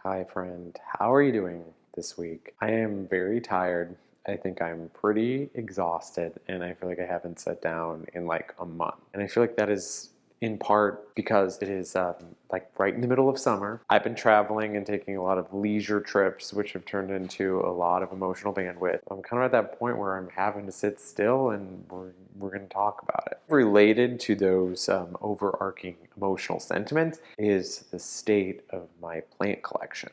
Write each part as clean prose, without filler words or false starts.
Hi friend, how are you doing this week? I am very tired. I think I'm pretty exhausted and I feel like I haven't sat down in like a month. And I feel like that is in part because it is like right in the middle of summer. I've been traveling and taking a lot of leisure trips, which have turned into a lot of emotional bandwidth. I'm kind of at that point where I'm having to sit still and we're going to talk about it. Related to those overarching emotional sentiments is the state of my plant collection.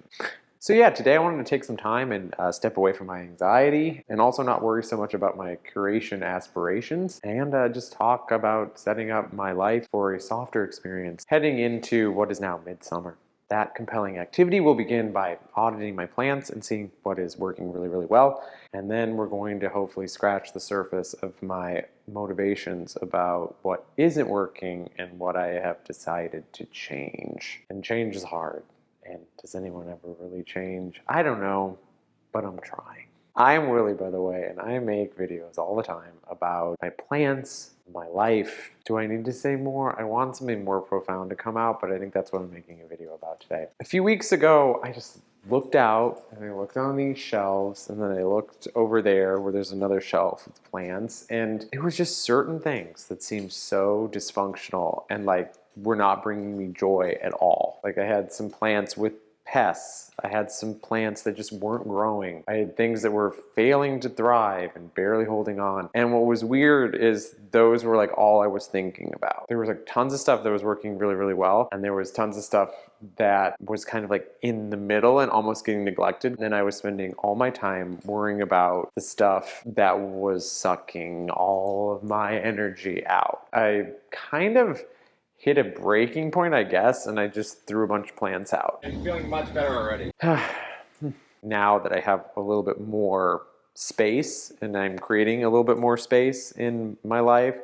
So yeah, today I wanted to take some time and step away from my anxiety and also not worry so much about my curation aspirations and just talk about setting up my life for a softer experience heading into what is now midsummer. That compelling activity will begin by auditing my plants and seeing what is working really, really well. And then we're going to hopefully scratch the surface of my motivations about what isn't working and what I have decided to change. And change is hard. And does anyone ever really change? I don't know, but I'm trying. I'm Willie, by the way, and I make videos all the time about my plants, my life. Do I need to say more? I want something more profound to come out, but I think that's what I'm making a video about today. A few weeks ago, I just looked out and I looked on these shelves and then I looked over there where there's another shelf with plants, and it was just certain things that seemed so dysfunctional and like were not bringing me joy at all. Like I had some plants with pests. I had some plants that just weren't growing. I had things that were failing to thrive and barely holding on. And what was weird is those were like all I was thinking about. There was like tons of stuff that was working really, really well. And there was tons of stuff that was kind of like in the middle and almost getting neglected. And then I was spending all my time worrying about the stuff that was sucking all of my energy out. I kind of hit a breaking point, I guess, and I just threw a bunch of plants out. I'm feeling much better already. Now that I have a little bit more space and I'm creating a little bit more space in my life,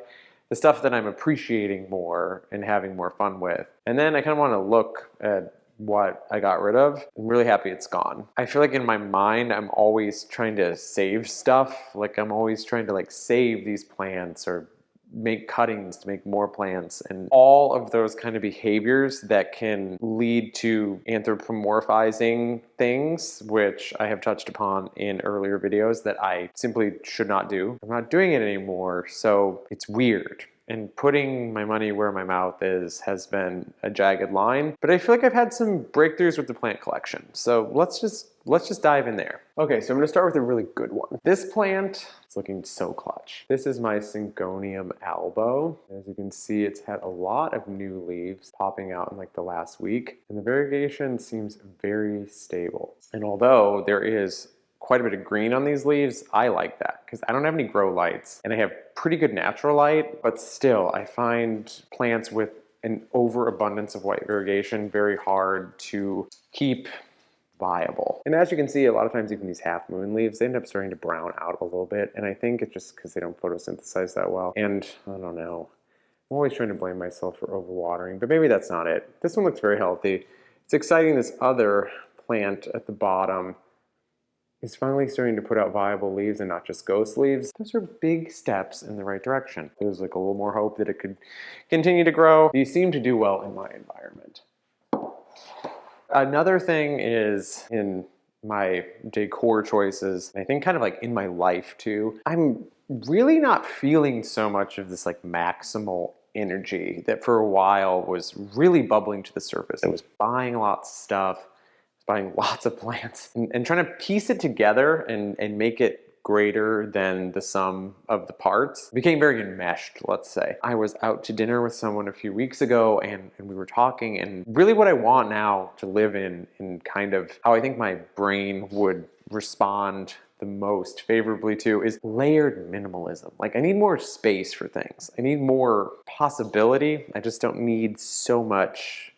the stuff that I'm appreciating more and having more fun with. And then I kind of want to look at what I got rid of. I'm really happy it's gone. I feel like in my mind, I'm always trying to save stuff. Like I'm always trying to like save these plants or make cuttings to make more plants, and all of those kind of behaviors that can lead to anthropomorphizing things, which I have touched upon in earlier videos that I simply should not do. I'm not doing it anymore, so it's weird. And putting my money where my mouth is has been a jagged line, but I feel like I've had some breakthroughs with the plant collection. So let's just dive in there. Okay, so I'm gonna start with a really good one. This plant is looking so clutch. This is my Syngonium albo. As you can see, it's had a lot of new leaves popping out in like the last week, and the variegation seems very stable. And although there is quite a bit of green on these leaves, I like that because I don't have any grow lights and I have pretty good natural light, but still I find plants with an overabundance of white variegation very hard to keep viable. And as you can see, a lot of times even these half moon leaves, they end up starting to brown out a little bit, and I think it's just because they don't photosynthesize that well. And I don't know, I'm always trying to blame myself for overwatering, but maybe that's not it. This one looks very healthy. It's exciting this other plant at the bottom is finally starting to put out viable leaves and not just ghost leaves. Those are big steps in the right direction. There's like a little more hope that it could continue to grow. These seem to do well in my environment. Another thing is in my decor choices, I think kind of like in my life too, I'm really not feeling so much of this like maximal energy that for a while was really bubbling to the surface. I was buying lots of stuff, buying lots of plants and trying to piece it together and make it greater than the sum of the parts. It became very enmeshed, let's say. I was out to dinner with someone a few weeks ago and we were talking, and really what I want now to live in kind of how I think my brain would respond the most favorably to is layered minimalism. Like I need more space for things. I need more possibility. I just don't need so much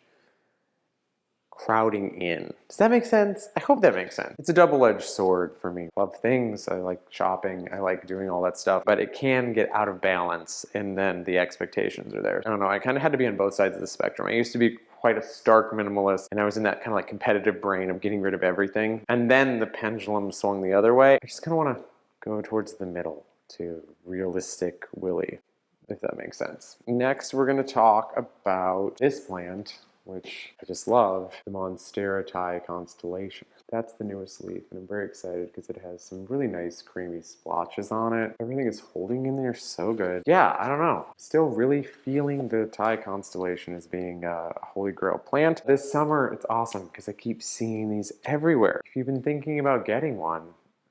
crowding in. Does that make sense? I hope that makes sense. It's a double-edged sword for me. I love things, I like shopping, I like doing all that stuff, but it can get out of balance and then the expectations are there. I don't know, I kind of had to be on both sides of the spectrum. I used to be quite a stark minimalist and I was in that kind of like competitive brain of getting rid of everything. And then the pendulum swung the other way. I just kind of want to go towards the middle to realistic Willie, if that makes sense. Next, we're going to talk about this plant which I just love, the Monstera constellation. That's the newest leaf, and I'm very excited because it has some really nice creamy splotches on it. Everything is holding in there so good. Yeah, I don't know. Still really feeling the Thai constellation as being a holy grail plant. This summer, it's awesome because I keep seeing these everywhere. If you've been thinking about getting one,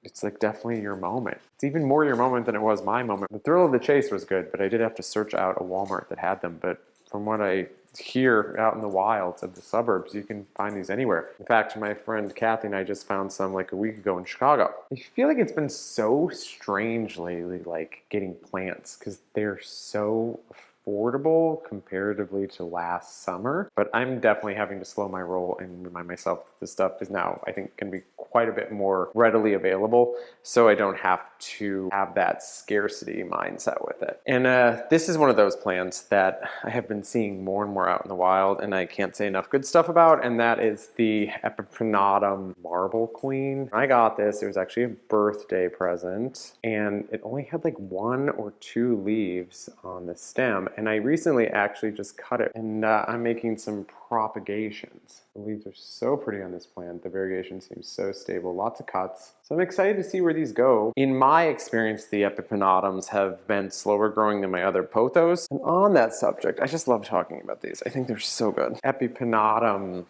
it's like definitely your moment. It's even more your moment than it was my moment. The thrill of the chase was good, but I did have to search out a Walmart that had them. But from what I hear out in the wilds of the suburbs, you can find these anywhere. In fact, my friend Kathy and I just found some like a week ago in Chicago. I feel like it's been so strange lately, like getting plants, because they're so affordable comparatively to last summer. But I'm definitely having to slow my roll and remind myself that this stuff is now, I think, going to be quite a bit more readily available, so I don't have to have that scarcity mindset with it. And this is one of those plants that I have been seeing more and more out in the wild, and I can't say enough good stuff about, and that is the Epiphynatum Marble Queen. When I got this, it was actually a birthday present, and it only had like 1 or 2 leaves on the stem, and I recently actually just cut it, and I'm making some propagations. The leaves are so pretty on this plant. The variegation seems so stable, lots of cuts. So I'm excited to see where these go. In my experience, the Epipynotums have been slower growing than my other pothos. And on that subject, I just love talking about these. I think they're so good. Epipynotum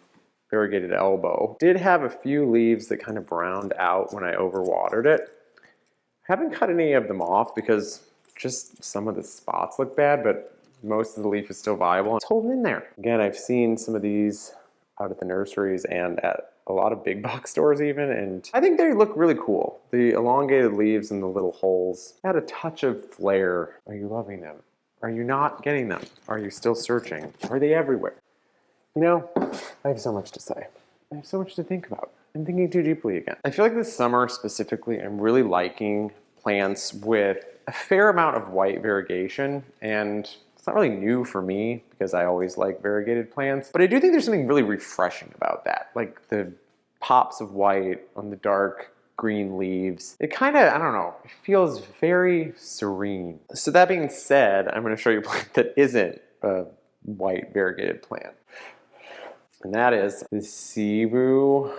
variegated elbow did have a few leaves that kind of browned out when I overwatered it. I haven't cut any of them off because just some of the spots look bad, but most of the leaf is still viable. It's holding in there. Again, I've seen some of these out at the nurseries and at a lot of big box stores even, and I think they look really cool. The elongated leaves and the little holes add a touch of flair. Are you loving them? Are you not getting them? Are you still searching? Are they everywhere? You know, I have so much to say. I have so much to think about. I'm thinking too deeply again. I feel like this summer specifically, I'm really liking plants with a fair amount of white variegation, and it's not really new for me because I always like variegated plants, but I do think there's something really refreshing about that. Like the pops of white on the dark green leaves. It kind of, I don't know, it feels very serene. So that being said, I'm going to show you a plant that isn't a white variegated plant. And that is the Cebu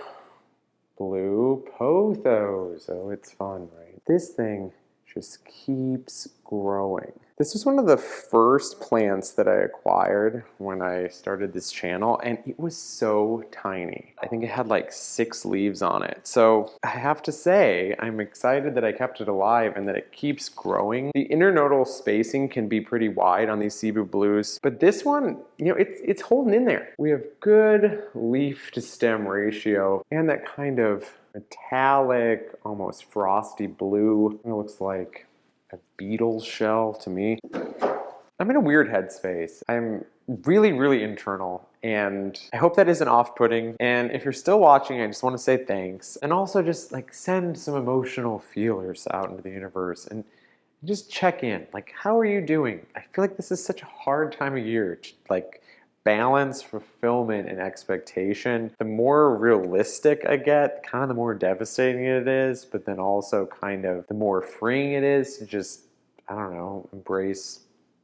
blue pothos. Oh, it's fun, right? This thing just keeps growing. This was one of the first plants that I acquired when I started this channel, and it was so tiny. I think it had like 6 leaves on it. So I have to say, I'm excited that I kept it alive and that it keeps growing. The internodal spacing can be pretty wide on these Cebu blues, but this one, you know, it's holding in there. We have good leaf to stem ratio and that kind of metallic, almost frosty blue. It looks like a beetle shell to me. I'm in a weird headspace. I'm really, really internal, and I hope that isn't off-putting. And if you're still watching, I just want to say thanks, and also just like send some emotional feelers out into the universe and just check in. Like, how are you doing? I feel like this is such a hard time of year to like balance fulfillment and expectation. The more realistic I get, kind of the more devastating it is, but then also kind of the more freeing it is to just, I don't know, embrace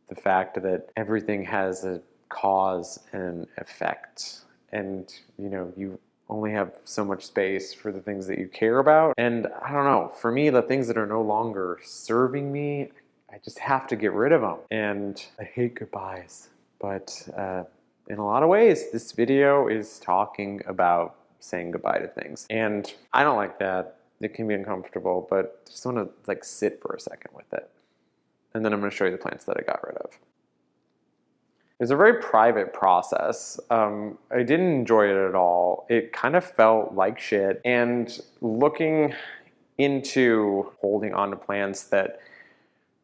the fact that everything has a cause and effect. And, you know, you only have so much space for the things that you care about. And I don't know, for me, the things that are no longer serving me, I just have to get rid of them. And I hate goodbyes, but in a lot of ways, this video is talking about saying goodbye to things. And I don't like that. It can be uncomfortable, but I just want to like sit for a second with it. And then I'm going to show you the plants that I got rid of. It was a very private process. I didn't enjoy it at all. It kind of felt like shit. And looking into holding on to plants that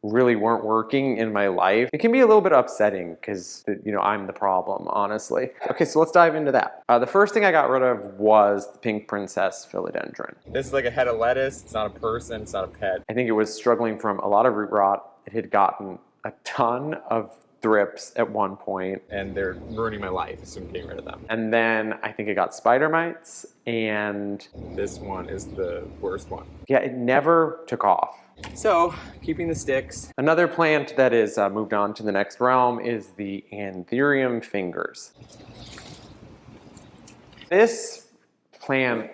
really weren't working in my life, it can be a little bit upsetting because, you know, I'm the problem, honestly. Okay, so let's dive into that. The first thing I got rid of was the pink princess philodendron. This is like a head of lettuce. It's not a person, it's not a pet. I think it was struggling from a lot of root rot. It had gotten a ton of thrips at one point, and they're ruining my life, so I'm getting rid of them. And then I think it got spider mites, and this one is the worst one. Yeah, it never took off. So, keeping the sticks. Another plant that is moved on to the next realm is the Anthurium fingers. This plant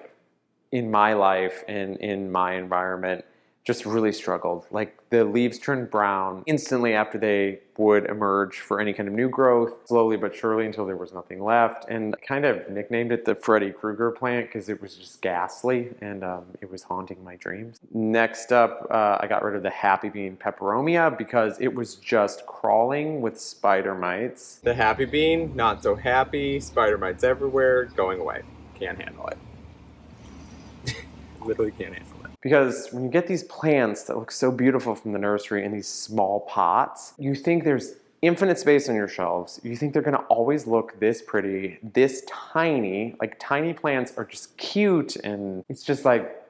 in my life and in my environment just really struggled. Like the leaves turned brown instantly after they would emerge for any kind of new growth, slowly but surely until there was nothing left. And I kind of nicknamed it the Freddy Krueger plant because it was just ghastly and it was haunting my dreams. Next up, I got rid of the Happy Bean peperomia because it was just crawling with spider mites. The Happy Bean, not so happy, spider mites everywhere, going away. Can't handle it. Literally can't handle it. Because when you get these plants that look so beautiful from the nursery in these small pots, you think there's infinite space on your shelves. You think they're gonna always look this pretty, this tiny. Like tiny plants are just cute and it's just like,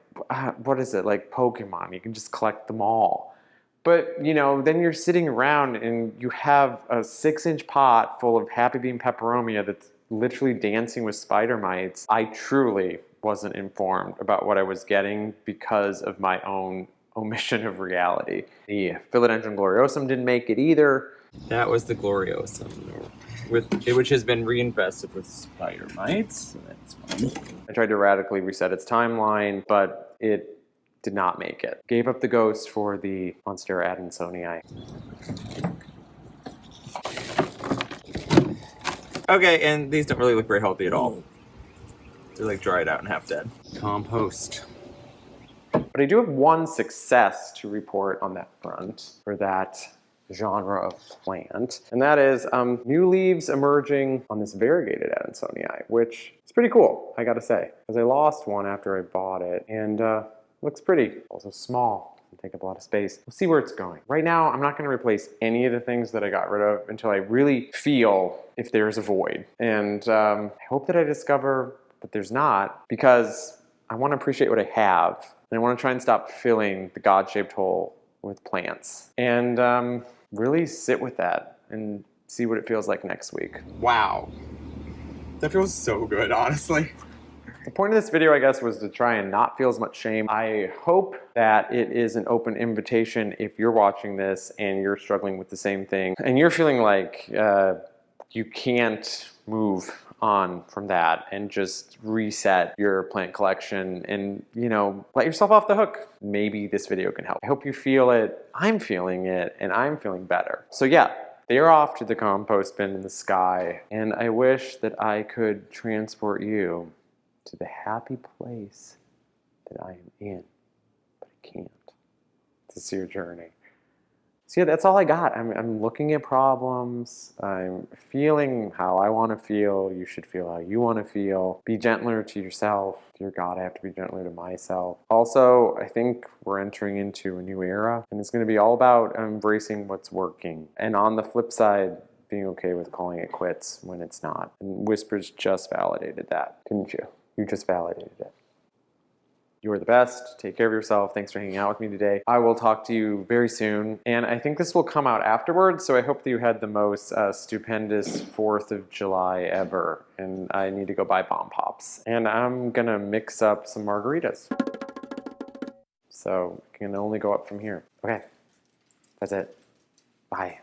what is it, like Pokemon? You can just collect them all. But you know, then you're sitting around and you have a 6-inch pot full of Happy Bean peperomia that's literally dancing with spider mites. I truly wasn't informed about what I was getting because of my own omission of reality. The Philodendron gloriosum didn't make it either. That was the gloriosum, which has been reinfested with spider mites. So that's fun. I tried to radically reset its timeline, but it did not make it. Gave up the ghost for the Monstera adansonii. Okay, and these don't really look very healthy at all. They're like dried out and half dead. Compost. But I do have one success to report on that front for that genre of plant, and that is new leaves emerging on this variegated adansonii, which is pretty cool, I gotta say, because I lost one after I bought it, and looks pretty. Also small, and take up a lot of space. We'll see where it's going. Right now, I'm not gonna replace any of the things that I got rid of until I really feel if there's a void, and I hope that I discover that there's not, because I want to appreciate what I have, and I want to try and stop filling the God-shaped hole with plants, and really sit with that and see what it feels like next week. Wow. That feels so good, honestly. The point of this video, I guess, was to try and not feel as much shame. I hope that it is an open invitation if you're watching this and you're struggling with the same thing, and you're feeling like you can't move on from that and just reset your plant collection and, you know, let yourself off the hook. Maybe this video can help. I hope you feel it. I'm feeling it and I'm feeling better. So yeah, they're off to the compost bin in the sky, and I wish that I could transport you to the happy place that I am in, but I can't. It's your journey. So yeah, that's all I got. I'm looking at problems. I'm feeling how I want to feel. You should feel how you want to feel. Be gentler to yourself. Dear God, I have to be gentler to myself. Also, I think we're entering into a new era, and it's going to be all about embracing what's working. And on the flip side, being okay with calling it quits when it's not. And Whispers just validated that, didn't you? You just validated it. You are the best. Take care of yourself. Thanks for hanging out with me today. I will talk to you very soon. And I think this will come out afterwards, so I hope that you had the most stupendous 4th of July ever. And I need to go buy bomb pops. And I'm gonna mix up some margaritas. So it can only go up from here. Okay, that's it. Bye.